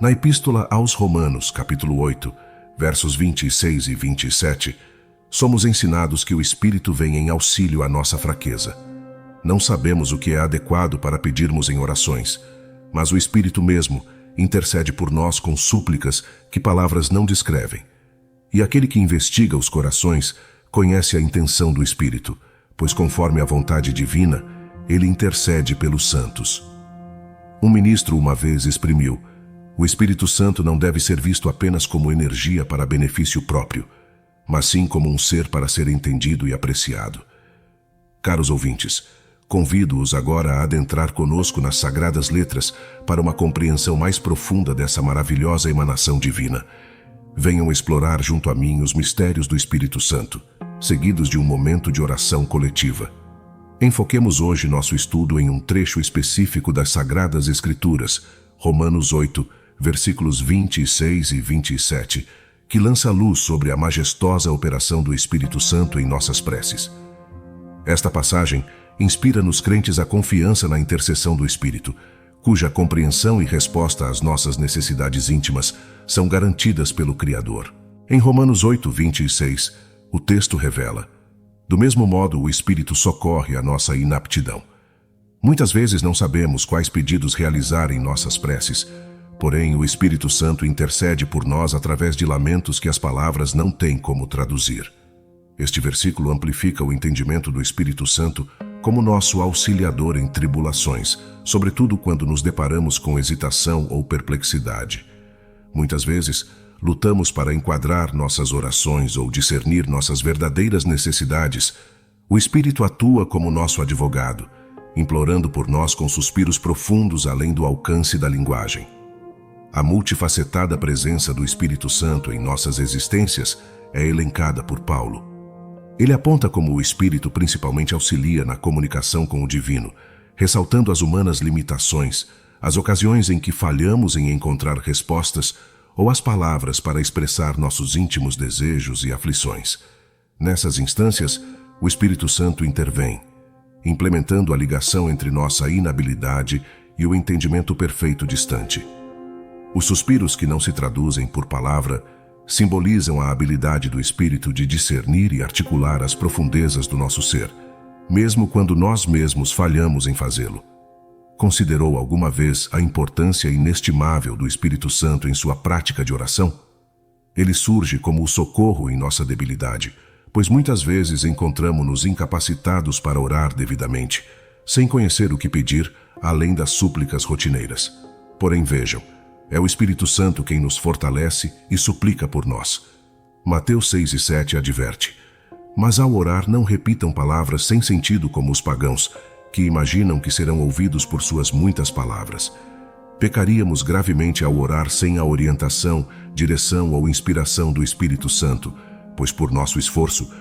Na Epístola aos Romanos, capítulo 8, versos 26 e 27, somos ensinados que o Espírito vem em auxílio à nossa fraqueza. Não sabemos o que é adequado para pedirmos em orações, mas o Espírito mesmo intercede por nós com súplicas que palavras não descrevem. E aquele que investiga os corações conhece a intenção do Espírito, pois conforme a vontade divina, ele intercede pelos santos. Um ministro uma vez exprimiu: o Espírito Santo não deve ser visto apenas como energia para benefício próprio, mas sim como um ser para ser entendido e apreciado. Caros ouvintes, convido-os agora a adentrar conosco nas Sagradas Letras para uma compreensão mais profunda dessa maravilhosa emanação divina. Venham explorar junto a mim os mistérios do Espírito Santo, seguidos de um momento de oração coletiva. Enfoquemos hoje nosso estudo em um trecho específico das Sagradas Escrituras, Romanos 8, versículos 26 e 27, que lança luz sobre a majestosa operação do Espírito Santo em nossas preces. Esta passagem inspira nos crentes a confiança na intercessão do Espírito, cuja compreensão e resposta às nossas necessidades íntimas são garantidas pelo Criador. Em Romanos 8, 26, o texto revela: do mesmo modo, o Espírito socorre a nossa inaptidão. Muitas vezes não sabemos quais pedidos realizar em nossas preces, porém o Espírito Santo intercede por nós através de lamentos que as palavras não têm como traduzir. Este versículo amplifica o entendimento do Espírito Santo como nosso auxiliador em tribulações, sobretudo quando nos deparamos com hesitação ou perplexidade. Muitas vezes, lutamos para enquadrar nossas orações ou discernir nossas verdadeiras necessidades. O Espírito atua como nosso advogado, implorando por nós com suspiros profundos além do alcance da linguagem. A multifacetada presença do Espírito Santo em nossas existências é elencada por Paulo. Ele aponta como o Espírito principalmente auxilia na comunicação com o divino, ressaltando as humanas limitações, as ocasiões em que falhamos em encontrar respostas ou as palavras para expressar nossos íntimos desejos e aflições. Nessas instâncias, o Espírito Santo intervém, implementando a ligação entre nossa inabilidade e o entendimento perfeito distante. Os suspiros que não se traduzem por palavra simbolizam a habilidade do Espírito de discernir e articular as profundezas do nosso ser, mesmo quando nós mesmos falhamos em fazê-lo. Considerou alguma vez a importância inestimável do Espírito Santo em sua prática de oração? Ele surge como o socorro em nossa debilidade, pois muitas vezes encontramo-nos incapacitados para orar devidamente, sem conhecer o que pedir, além das súplicas rotineiras. Porém, vejam, é o Espírito Santo quem nos fortalece e suplica por nós. Mateus 6 e 7 adverte: mas ao orar não repitam palavras sem sentido como os pagãos, que imaginam que serão ouvidos por suas muitas palavras. Pecaríamos gravemente ao orar sem a orientação, direção ou inspiração do Espírito Santo, pois por nosso esforço,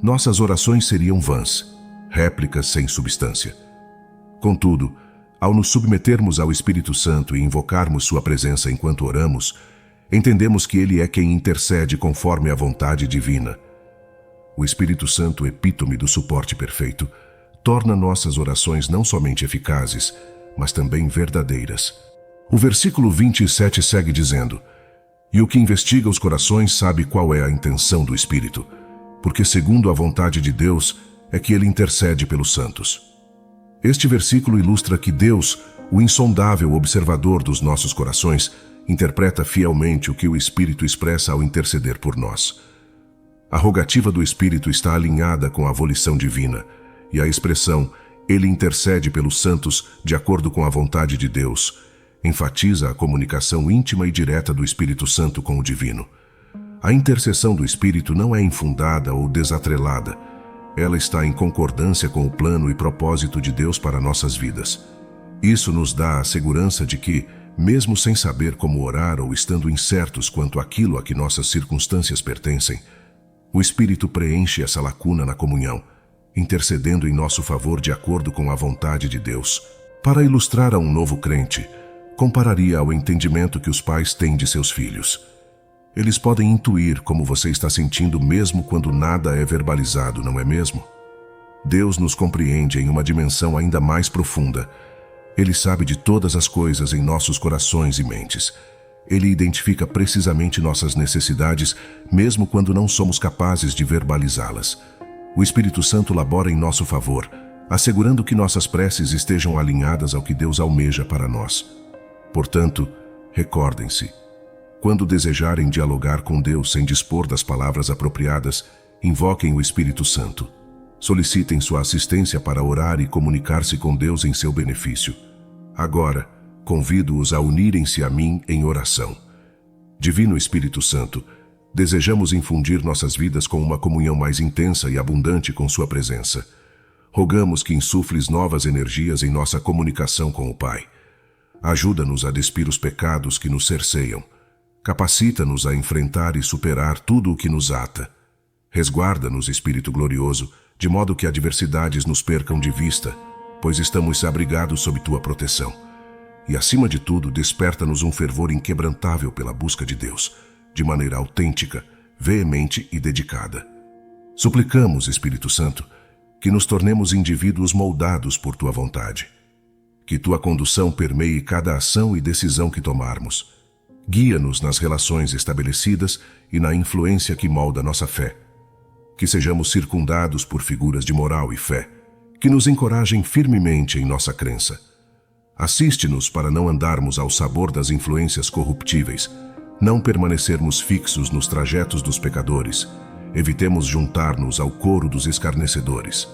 nossas orações seriam vãs, réplicas sem substância. Contudo, ao nos submetermos ao Espírito Santo e invocarmos sua presença enquanto oramos, entendemos que ele é quem intercede conforme a vontade divina. O Espírito Santo, epítome do suporte perfeito, torna nossas orações não somente eficazes, mas também verdadeiras. O versículo 27 segue dizendo: e o que investiga os corações sabe qual é a intenção do Espírito, porque segundo a vontade de Deus é que ele intercede pelos santos. Este versículo ilustra que Deus, o insondável observador dos nossos corações, interpreta fielmente o que o Espírito expressa ao interceder por nós. A rogativa do Espírito está alinhada com a volição divina, e a expressão "ele intercede pelos santos de acordo com a vontade de Deus" enfatiza a comunicação íntima e direta do Espírito Santo com o divino. A intercessão do Espírito não é infundada ou desatrelada. Ela está em concordância com o plano e propósito de Deus para nossas vidas. Isso nos dá a segurança de que, mesmo sem saber como orar ou estando incertos quanto àquilo a que nossas circunstâncias pertencem, o Espírito preenche essa lacuna na comunhão, intercedendo em nosso favor de acordo com a vontade de Deus. Para ilustrar a um novo crente, compararia ao entendimento que os pais têm de seus filhos. Eles podem intuir como você está sentindo mesmo quando nada é verbalizado, não é mesmo? Deus nos compreende em uma dimensão ainda mais profunda. Ele sabe de todas as coisas em nossos corações e mentes. Ele identifica precisamente nossas necessidades, mesmo quando não somos capazes de verbalizá-las. O Espírito Santo labora em nosso favor, assegurando que nossas preces estejam alinhadas ao que Deus almeja para nós. Portanto, recordem-se, quando desejarem dialogar com Deus sem dispor das palavras apropriadas, invoquem o Espírito Santo. Solicitem sua assistência para orar e comunicar-se com Deus em seu benefício. Agora, convido-os a unirem-se a mim em oração. Divino Espírito Santo, desejamos infundir nossas vidas com uma comunhão mais intensa e abundante com sua presença. Rogamos que insufles novas energias em nossa comunicação com o Pai. Ajuda-nos a despir os pecados que nos cerceiam. Capacita-nos a enfrentar e superar tudo o que nos ata. Resguarda-nos, Espírito glorioso, de modo que adversidades nos percam de vista, pois estamos abrigados sob tua proteção. E, acima de tudo, desperta-nos um fervor inquebrantável pela busca de Deus, de maneira autêntica, veemente e dedicada. Suplicamos, Espírito Santo, que nos tornemos indivíduos moldados por tua vontade. Que tua condução permeie cada ação e decisão que tomarmos. Guia-nos nas relações estabelecidas e na influência que molda nossa fé. Que sejamos circundados por figuras de moral e fé, que nos encorajem firmemente em nossa crença. Assiste-nos para não andarmos ao sabor das influências corruptíveis, não permanecermos fixos nos trajetos dos pecadores, evitemos juntar-nos ao coro dos escarnecedores.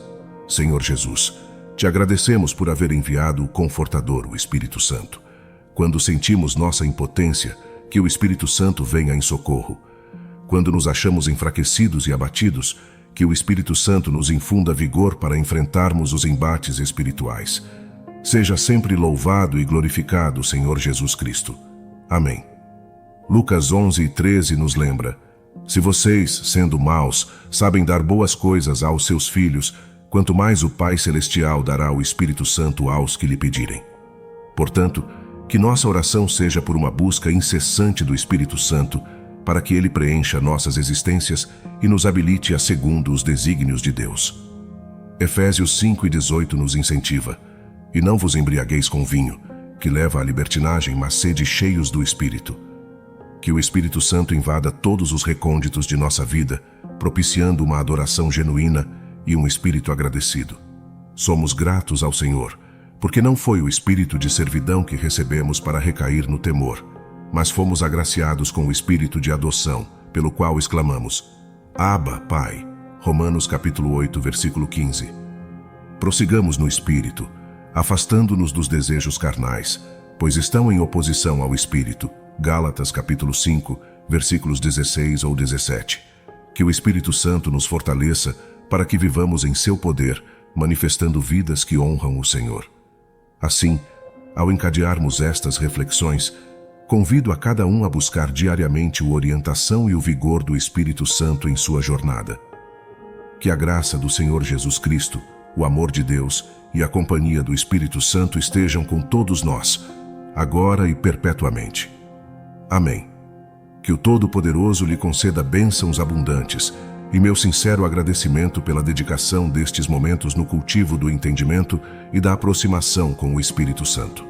Senhor Jesus, te agradecemos por haver enviado o Confortador, o Espírito Santo. Quando sentimos nossa impotência, que o Espírito Santo venha em socorro. Quando nos achamos enfraquecidos e abatidos, que o Espírito Santo nos infunda vigor para enfrentarmos os embates espirituais. Seja sempre louvado e glorificado o Senhor Jesus Cristo. Amém. Lucas 11:13 nos lembra: se vocês, sendo maus, sabem dar boas coisas aos seus filhos, quanto mais o Pai Celestial dará o Espírito Santo aos que lhe pedirem. Portanto, que nossa oração seja por uma busca incessante do Espírito Santo, para que ele preencha nossas existências e nos habilite a segundo os desígnios de Deus. Efésios 5:18 nos incentiva: e não vos embriagueis com vinho, que leva à libertinagem, mas sede cheios do Espírito. Que o Espírito Santo invada todos os recônditos de nossa vida, propiciando uma adoração genuína e um espírito agradecido. Somos gratos ao Senhor, porque não foi o espírito de servidão que recebemos para recair no temor, mas fomos agraciados com o espírito de adoção, pelo qual exclamamos: Abba, Pai. Romanos capítulo 8, versículo 15. Prossigamos no espírito, afastando-nos dos desejos carnais, pois estão em oposição ao espírito. Gálatas capítulo 5, versículos 16 ou 17. Que o Espírito Santo nos fortaleça para que vivamos em seu poder, manifestando vidas que honram o Senhor. Assim, ao encadearmos estas reflexões, convido a cada um a buscar diariamente a orientação e o vigor do Espírito Santo em sua jornada. Que a graça do Senhor Jesus Cristo, o amor de Deus e a companhia do Espírito Santo estejam com todos nós, agora e perpetuamente. Amém. Que o Todo-Poderoso lhe conceda bênçãos abundantes e meu sincero agradecimento pela dedicação destes momentos no cultivo do entendimento e da aproximação com o Espírito Santo.